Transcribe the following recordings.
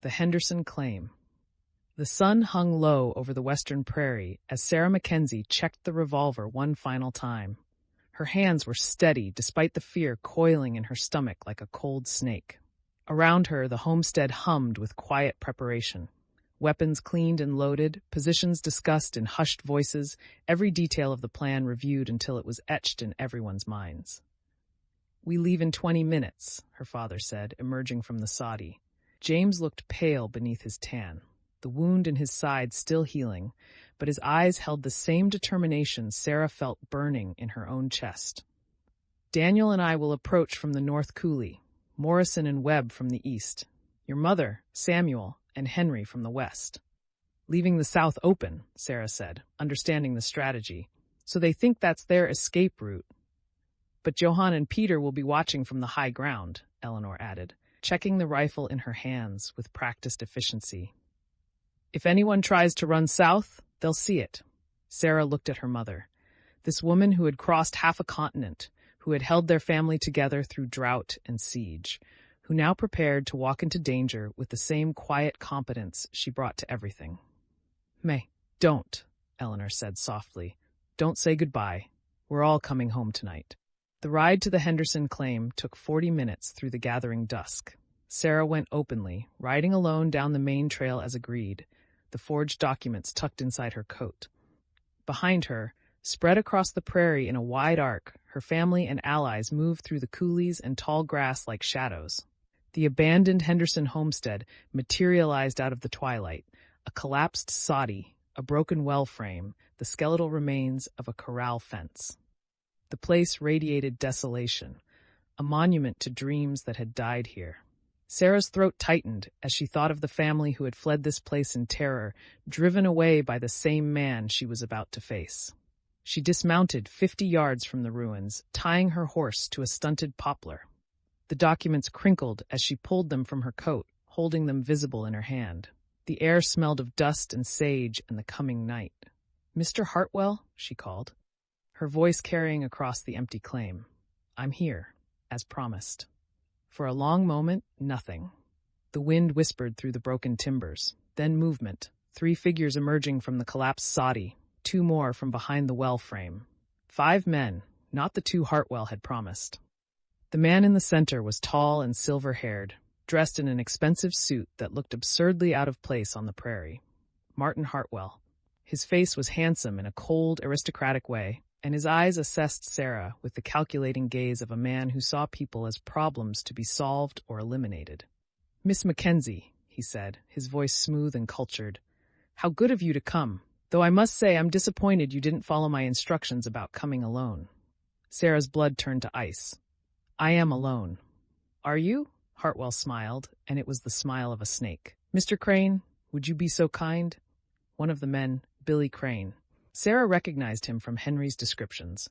The Henderson Claim. The sun hung low over the western prairie as Sarah Mackenzie checked the revolver one final time. Her hands were steady despite the fear coiling in her stomach like a cold snake. Around her, the homestead hummed with quiet preparation. Weapons cleaned and loaded, positions discussed in hushed voices, every detail of the plan reviewed until it was etched in everyone's minds. "We leave in 20 minutes, her father said, emerging from the soddy. James looked pale beneath his tan, the wound in his side still healing, but his eyes held the same determination Sarah felt burning in her own chest. "Daniel and I will approach from the north coulee, Morrison and Webb from the east, your mother, Samuel, and Henry from the west." "Leaving the south open," Sarah said, understanding the strategy. "So they think that's their escape route." "But Johann and Peter will be watching from the high ground," Eleanor added, checking the rifle in her hands with practiced efficiency. "If anyone tries to run south, they'll see it." Sarah looked at her mother, this woman who had crossed half a continent, who had held their family together through drought and siege, who now prepared to walk into danger with the same quiet competence she brought to everything. "May, don't," Eleanor said softly. "Don't say goodbye. We're all coming home tonight." The ride to the Henderson Claim took 40 minutes through the gathering dusk. Sarah went openly, riding alone down the main trail as agreed, the forged documents tucked inside her coat. Behind her, spread across the prairie in a wide arc, her family and allies moved through the coulees and tall grass like shadows. The abandoned Henderson homestead materialized out of the twilight, a collapsed soddy, a broken well frame, the skeletal remains of a corral fence. The place radiated desolation, a monument to dreams that had died here. Sarah's throat tightened as she thought of the family who had fled this place in terror, driven away by the same man she was about to face. She dismounted 50 yards from the ruins, tying her horse to a stunted poplar. The documents crinkled as she pulled them from her coat, holding them visible in her hand. The air smelled of dust and sage and the coming night. "Mr. Hartwell?" she called, her voice carrying across the empty claim. "I'm here, as promised." For a long moment, nothing. The wind whispered through the broken timbers, then movement, 3 figures emerging from the collapsed soddy, 2 more from behind the well frame. 5 men, not the 2 Hartwell had promised. The man in the center was tall and silver-haired, dressed in an expensive suit that looked absurdly out of place on the prairie. Martin Hartwell. His face was handsome in a cold, aristocratic way, and his eyes assessed Sarah with the calculating gaze of a man who saw people as problems to be solved or eliminated. "Miss Mackenzie," he said, his voice smooth and cultured. "How good of you to come, though I must say I'm disappointed you didn't follow my instructions about coming alone." Sarah's blood turned to ice. "I am alone." "Are you?" Hartwell smiled, and it was the smile of a snake. "Mr. Crane, would you be so kind?" One of the men, Billy Crane. Sarah recognized him from Henry's descriptions.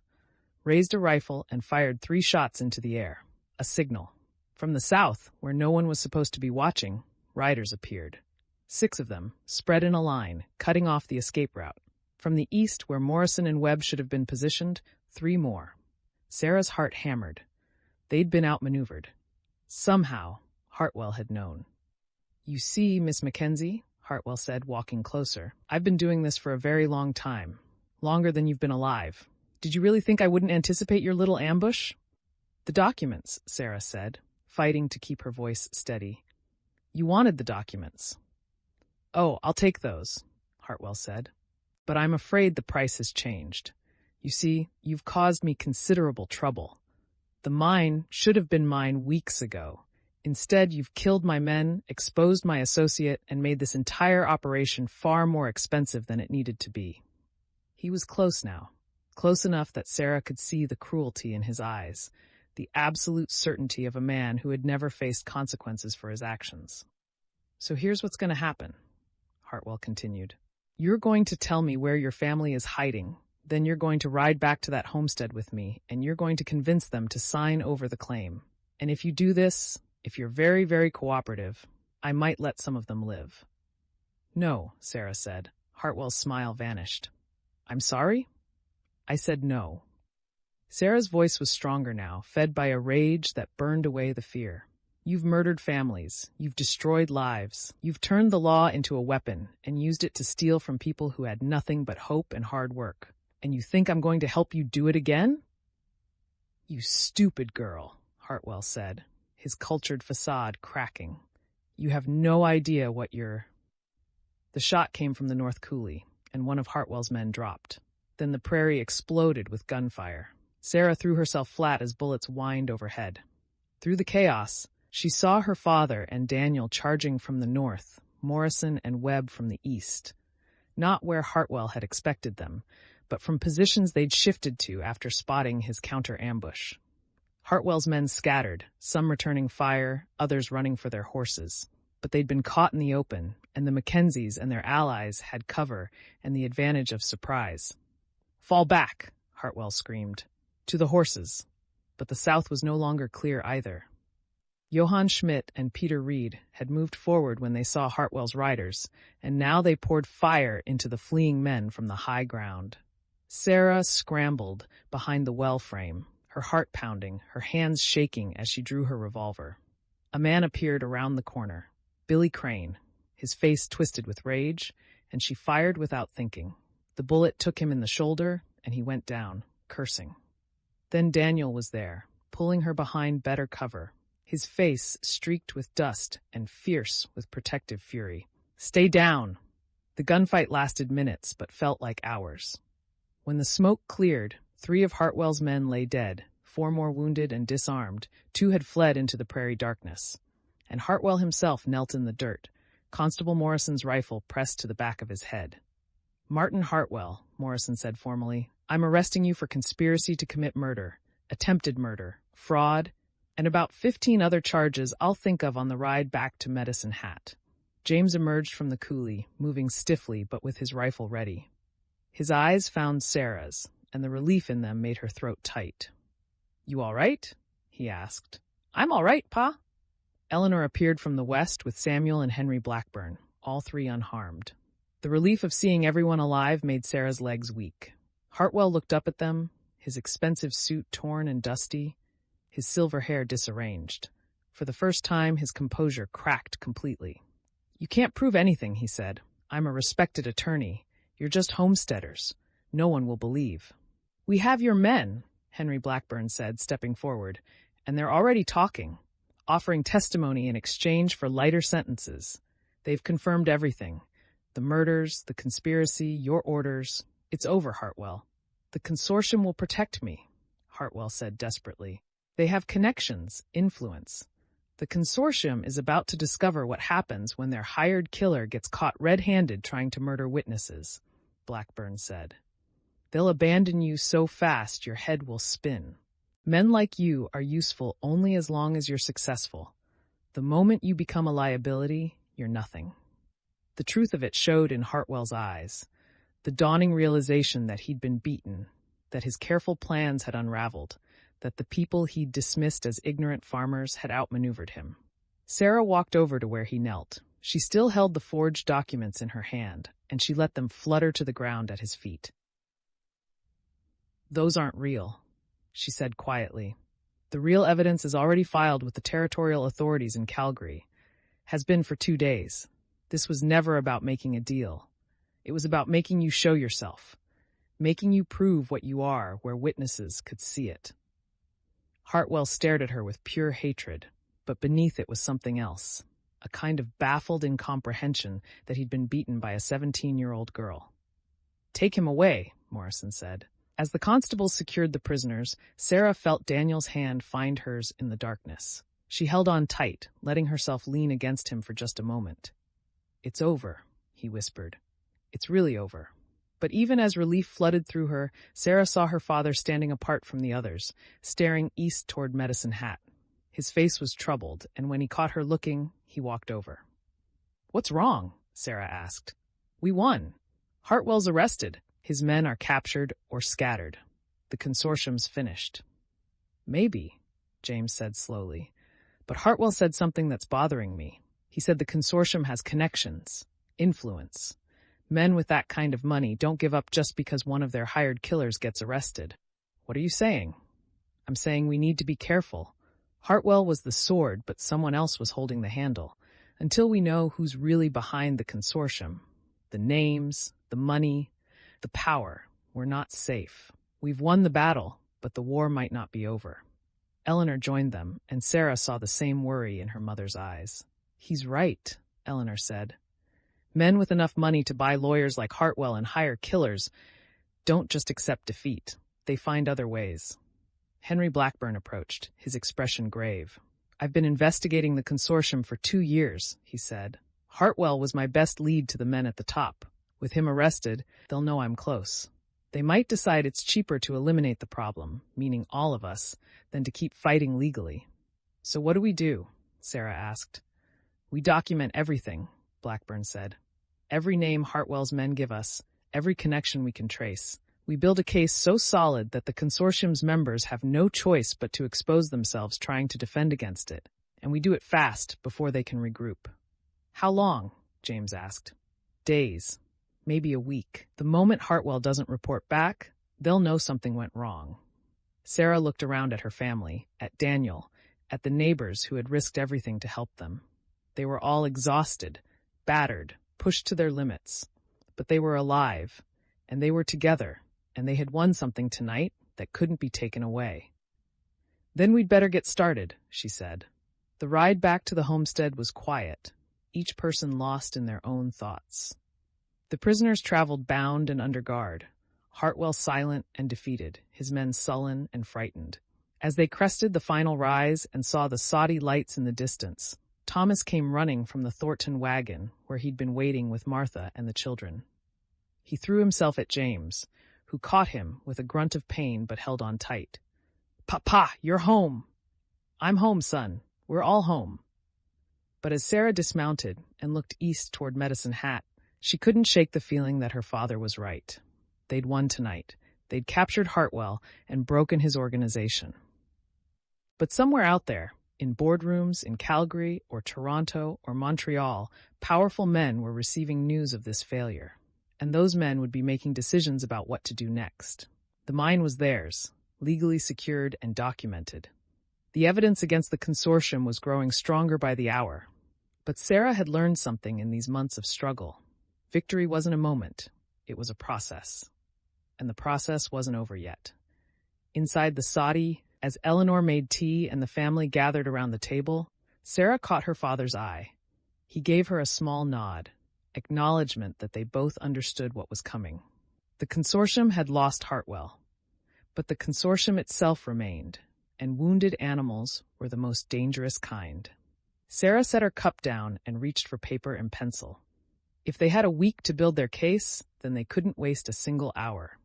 Raised a rifle and fired 3 shots into the air. A signal. From the south, where no one was supposed to be watching, riders appeared. 6 of them, spread in a line, cutting off the escape route. From the east, where Morrison and Webb should have been positioned, 3 more. Sarah's heart hammered. They'd been outmaneuvered. Somehow, Hartwell had known. "You see, Miss Mackenzie," Hartwell said, walking closer, "I've been doing this for a very long time. Longer than you've been alive. Did you really think I wouldn't anticipate your little ambush?" "The documents," Sarah said, fighting to keep her voice steady. "You wanted the documents." "Oh, I'll take those," Hartwell said. "But I'm afraid the price has changed. You see, you've caused me considerable trouble. The mine should have been mine weeks ago. Instead, you've killed my men, exposed my associate, and made this entire operation far more expensive than it needed to be." He was close now, close enough that Sarah could see the cruelty in his eyes, the absolute certainty of a man who had never faced consequences for his actions. "So here's what's going to happen," Hartwell continued. "You're going to tell me where your family is hiding. Then you're going to ride back to that homestead with me, and you're going to convince them to sign over the claim. And if you do this, if you're very, very cooperative, I might let some of them live." "No," Sarah said. Hartwell's smile vanished. "I'm sorry?" "I said no." Sarah's voice was stronger now, fed by a rage that burned away the fear. You've murdered families. You've destroyed lives. You've turned the law into a weapon and used it to steal from people who had nothing but hope and hard work. And you think I'm going to help you do it again? You stupid girl, Hartwell said, his cultured facade cracking. You have no idea what you're... The shot came from the North Coulee, and one of Hartwell's men dropped. Then the prairie exploded with gunfire. Sarah threw herself flat as bullets whined overhead. Through the chaos, she saw her father and Daniel charging from the north, Morrison and Webb from the east. Not where Hartwell had expected them, but from positions they'd shifted to after spotting his counter-ambush. Hartwell's men scattered, some returning fire, others running for their horses. But they'd been caught in the open, and the Mackenzies and their allies had cover and the advantage of surprise. "Fall back!" Hartwell screamed. "To the horses!" But the south was no longer clear either. Johann Schmidt and Peter Reed had moved forward when they saw Hartwell's riders, and now they poured fire into the fleeing men from the high ground. Sarah scrambled behind the well frame, her heart pounding, her hands shaking as she drew her revolver. A man appeared around the corner, Billy Crane, his face twisted with rage, and she fired without thinking. The bullet took him in the shoulder, and he went down, cursing. Then Daniel was there, pulling her behind better cover, his face streaked with dust and fierce with protective fury. "Stay down!" The gunfight lasted minutes, but felt like hours. When the smoke cleared, 3 of Hartwell's men lay dead, 4 more wounded and disarmed, 2 had fled into the prairie darkness. And Hartwell himself knelt in the dirt, Constable Morrison's rifle pressed to the back of his head. "Martin Hartwell," Morrison said formally, "I'm arresting you for conspiracy to commit murder, attempted murder, fraud, and about 15 other charges I'll think of on the ride back to Medicine Hat." James emerged from the coulee, moving stiffly but with his rifle ready. His eyes found Sarah's, and the relief in them made her throat tight. "You all right?" he asked. "I'm all right, Pa." Eleanor appeared from the west with Samuel and Henry Blackburn, all 3 unharmed. The relief of seeing everyone alive made Sarah's legs weak. Hartwell looked up at them, his expensive suit torn and dusty, his silver hair disarranged. For the first time, his composure cracked completely. "You can't prove anything," he said. "I'm a respected attorney. You're just homesteaders. No one will believe." "We have your men," Henry Blackburn said, stepping forward, "and they're already talking, offering testimony in exchange for lighter sentences. They've confirmed everything. The murders, the conspiracy, your orders. It's over, Hartwell." "The consortium will protect me," Hartwell said desperately. "They have connections, influence. The consortium is about to discover what happens when their hired killer gets caught red-handed trying to murder witnesses," Blackburn said. "They'll abandon you so fast your head will spin. Men like you are useful only as long as you're successful. The moment you become a liability, you're nothing." The truth of it showed in Hartwell's eyes, the dawning realization that he'd been beaten, that his careful plans had unraveled, that the people he'd dismissed as ignorant farmers had outmaneuvered him. Sarah walked over to where he knelt. She still held the forged documents in her hand, and she let them flutter to the ground at his feet. "Those aren't real," she said quietly. "The real evidence is already filed with the territorial authorities in Calgary. Has been for 2 days. This was never about making a deal. It was about making you show yourself, making you prove what you are where witnesses could see it." Hartwell stared at her with pure hatred, but beneath it was something else, a kind of baffled incomprehension that he'd been beaten by a 17-year-old girl. "Take him away," Morrison said. As the constables secured the prisoners, Sarah felt Daniel's hand find hers in the darkness. She held on tight, letting herself lean against him for just a moment. "It's over," he whispered. "It's really over." But even as relief flooded through her, Sarah saw her father standing apart from the others, staring east toward Medicine Hat. His face was troubled, and when he caught her looking, he walked over. "What's wrong?" Sarah asked. "We won. Hartwell's arrested. His men are captured or scattered. The consortium's finished." "Maybe," James said slowly. "But Hartwell said something that's bothering me. He said the consortium has connections, influence. Men with that kind of money don't give up just because one of their hired killers gets arrested." "What are you saying?" "I'm saying we need to be careful. Hartwell was the sword, but someone else was holding the handle. Until we know who's really behind the consortium, the names, the money, the power, we're not safe. We've won the battle, but the war might not be over. Eleanor joined them, and Sarah saw the same worry in her mother's eyes. He's right, Eleanor said. Men with enough money to buy lawyers like Hartwell and hire killers don't just accept defeat. They find other ways. Henry Blackburn approached, his expression grave. I've been investigating the consortium for 2 years, he said. Hartwell was my best lead to the men at the top. With him arrested, they'll know I'm close. They might decide it's cheaper to eliminate the problem, meaning all of us, than to keep fighting legally. So what do we do? Sarah asked. We document everything, Blackburn said. Every name Hartwell's men give us, every connection we can trace. We build a case so solid that the consortium's members have no choice but to expose themselves trying to defend against it. And we do it fast before they can regroup. How long? James asked. Days. Maybe a week. The moment Hartwell doesn't report back, they'll know something went wrong. Sarah looked around at her family, at Daniel, at the neighbors who had risked everything to help them. They were all exhausted, battered, pushed to their limits. But they were alive, and they were together, and they had won something tonight that couldn't be taken away. Then we'd better get started, she said. The ride back to the homestead was quiet, each person lost in their own thoughts. The prisoners traveled bound and under guard, Hartwell silent and defeated, his men sullen and frightened. As they crested the final rise and saw the soddy lights in the distance, Thomas came running from the Thornton wagon where he'd been waiting with Martha and the children. He threw himself at James, who caught him with a grunt of pain but held on tight. Papa, you're home. I'm home, son. We're all home. But as Sarah dismounted and looked east toward Medicine Hat, she couldn't shake the feeling that her father was right. They'd won tonight. They'd captured Hartwell and broken his organization. But somewhere out there, in boardrooms in Calgary or Toronto or Montreal, powerful men were receiving news of this failure. And those men would be making decisions about what to do next. The mine was theirs, legally secured and documented. The evidence against the consortium was growing stronger by the hour. But Sarah had learned something in these months of struggle. Victory wasn't a moment, it was a process. And the process wasn't over yet. Inside the soddy, as Eleanor made tea and the family gathered around the table, Sarah caught her father's eye. He gave her a small nod, acknowledgement that they both understood what was coming. The consortium had lost Hartwell, but the consortium itself remained, and wounded animals were the most dangerous kind. Sarah set her cup down and reached for paper and pencil. If they had a week to build their case, then they couldn't waste a single hour.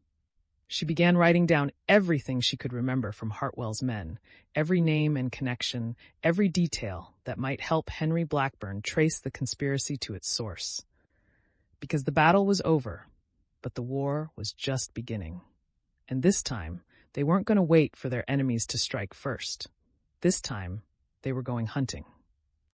She began writing down everything she could remember from Hartwell's men, every name and connection, every detail that might help Henry Blackburn trace the conspiracy to its source. Because the battle was over, but the war was just beginning. And this time, they weren't going to wait for their enemies to strike first. This time, they were going hunting.